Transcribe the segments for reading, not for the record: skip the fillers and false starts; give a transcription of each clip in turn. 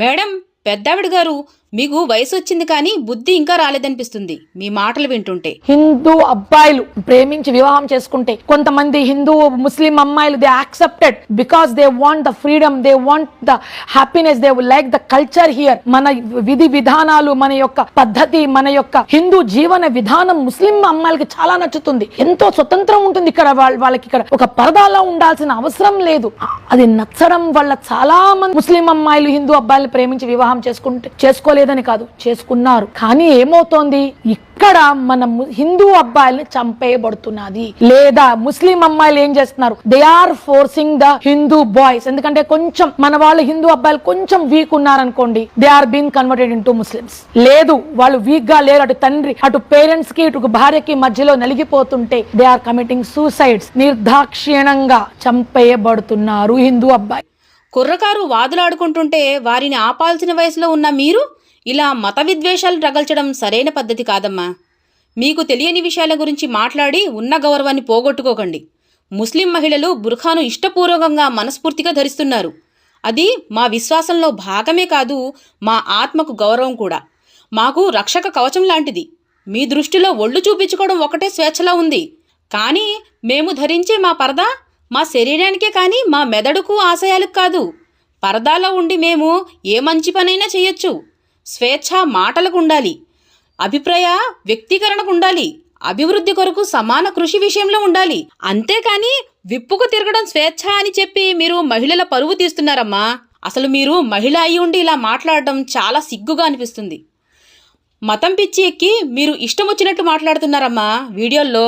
Madam, పెద్దావిడ గారు, మీకు వయసు వచ్చింది కానీ బుద్ధి ఇంకా రాలేదనిపిస్తుంది మీ మాటలు వింటుంటే. హిందూ అబ్బాయిలు ప్రేమించి వివాహం చేసుకుంటే కొంతమంది హిందూ ముస్లిం అమ్మాయిలు they accepted because they want the freedom, they want the happiness, they like the culture here. మన విధి విధానాలు, మన యొక్క పద్ధతి, మన యొక్క హిందూ జీవన విధానం ముస్లిం అమ్మాయిలకి చాలా నచ్చుతుంది. ఎంతో స్వతంత్రం ఉంటుంది ఇక్కడ. వాళ్ళకి ఇక్కడ ఒక పరదాలో ఉండాల్సిన అవసరం లేదు. అది నచ్చడం వల్ల చాలా మంది ముస్లిం అమ్మాయిలు హిందూ అబ్బాయిలు ప్రేమించి వివాహం చేసుకోలేదని కాదు, చేసుకున్నారు. కానీ ఏమవుతోంది, ఇక్కడ మన హిందూ అబ్బాయిల్ని చంపేయబడుతున్నది. లేదా ముస్లిం అమ్మాయిలు ఏం చేస్తున్నారు, they are forcing the Hindu boys. ఎందుకంటే కొంచెం మన వాళ్ళు హిందూ అబ్బాయిలు కొంచెం వీక్ ఉన్నారనుకోండి, they are been converted into Muslims. లేదు, వాళ్ళు వీక్ గా లేరు, అటు తండ్రి అటు పేరెంట్స్ కి ఇటు భార్యకి మధ్యలో నలిగిపోతుంటే దే ఆర్ కమిటింగ్ సూసైడ్స్. నిర్దాక్షిణ్యంగా చంపేయబడుతున్నారు హిందూ అబ్బాయి. కుర్రకారు వాదులాడుకుంటుంటే వారిని ఆపాల్సిన వయసులో ఉన్న మీరు ఇలా మత విద్వేషాలు రగల్చడం సరైన పద్ధతి కాదమ్మా. మీకు తెలియని విషయాల గురించి మాట్లాడి ఉన్న గౌరవాన్ని పోగొట్టుకోకండి. ముస్లిం మహిళలు బుర్ఖాను ఇష్టపూర్వకంగా మనస్ఫూర్తిగా ధరిస్తున్నారు. అది మా విశ్వాసంలో భాగమే కాదు, మా ఆత్మకు గౌరవం కూడా. మాకు రక్షక కవచం లాంటిది. మీ దృష్టిలో ఒళ్ళు చూపించుకోవడం ఒకటే స్వేచ్ఛలా ఉంది. కానీ మేము ధరించే మా పరదా మా శరీరానికే కానీ మా మెదడుకు ఆశయాలకు కాదు. పరదాలో ఉండి మేము ఏ మంచి పనైనా చేయొచ్చు. స్వేచ్ఛ మాటలకు ఉండాలి, అభిప్రాయ వ్యక్తీకరణకు ఉండాలి, అభివృద్ధి కొరకు సమాన కృషి విషయంలో ఉండాలి. అంతేకాని విప్పుకు తిరగడం స్వేచ్ఛ అని చెప్పి మీరు మహిళల పరువు తీస్తున్నారమ్మా. అసలు మీరు మహిళ అయి ఉండి ఇలా మాట్లాడడం చాలా సిగ్గుగా అనిపిస్తుంది. మతం పిచ్చి ఎక్కి మీరు ఇష్టం వచ్చినట్టు మాట్లాడుతున్నారమ్మా. వీడియోల్లో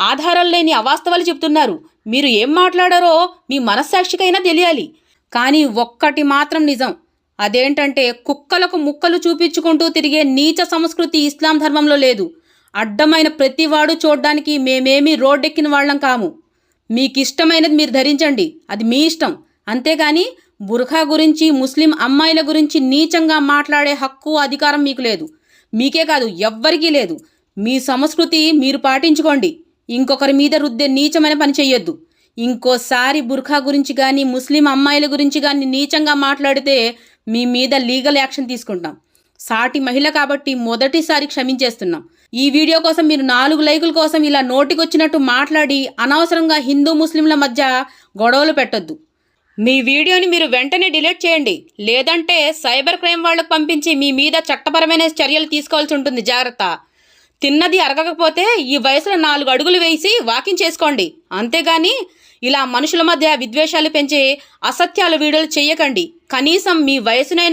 ఆధారాలు లేని అవాస్తవాలు చెప్తున్నారు. మీరు ఏం మాట్లాడారో మీ మనస్సాక్షికైనా తెలియాలి. కానీ ఒక్కటి మాత్రం నిజం, అదేంటంటే కుక్కలకు ముక్కలు చూపించుకుంటూ తిరిగే నీచ సంస్కృతి ఇస్లాం ధర్మంలో లేదు. అడ్డమైన ప్రతివాడు చూడ్డానికి మేమేమీ రోడ్డెక్కిన వాళ్ళం కాము. మీకు ఇష్టమైనది మీరు ధరించండి, అది మీ ఇష్టం. అంతేగాని బుర్ఖా గురించి, ముస్లిం అమ్మాయిల గురించి నీచంగా మాట్లాడే హక్కు, అధికారం మీకు లేదు. మీకే కాదు, ఎవ్వరికీ లేదు. మీ సంస్కృతి మీరు పాటించుకోండి. ఇంకొకరి మీద రుద్దే నీచమైన పని చెయ్యొద్దు. ఇంకోసారి బుర్ఖా గురించి కానీ, ముస్లిం అమ్మాయిల గురించి కానీ నీచంగా మాట్లాడితే మీ మీద లీగల్ యాక్షన్ తీసుకుంటాం. సాటి మహిళ కాబట్టి మొదటిసారి క్షమించేస్తున్నాం. ఈ వీడియో కోసం మీరు 4 లైకుల కోసం ఇలా నోటికొచ్చినట్టు మాట్లాడి అనవసరంగా హిందూ ముస్లింల మధ్య గొడవలు పెట్టొద్దు. మీ వీడియోని మీరు వెంటనే డిలీట్ చేయండి. లేదంటే సైబర్ క్రైమ్ వాళ్లకు పంపించి మీ మీద చట్టపరమైన చర్యలు తీసుకోవాల్సి ఉంటుంది. జాగ్రత్త. తిన్నది అరగకపోతే ఈ వయసులో 4 అడుగులు వేసి వాకింగ్ చేసుకోండి. అంతేగాని ఇలా మనుషుల మధ్య విద్వేషాలు పెంచే అసత్యాల వీడియోలు చేయకండి. కనీసం మీ వయసునైనా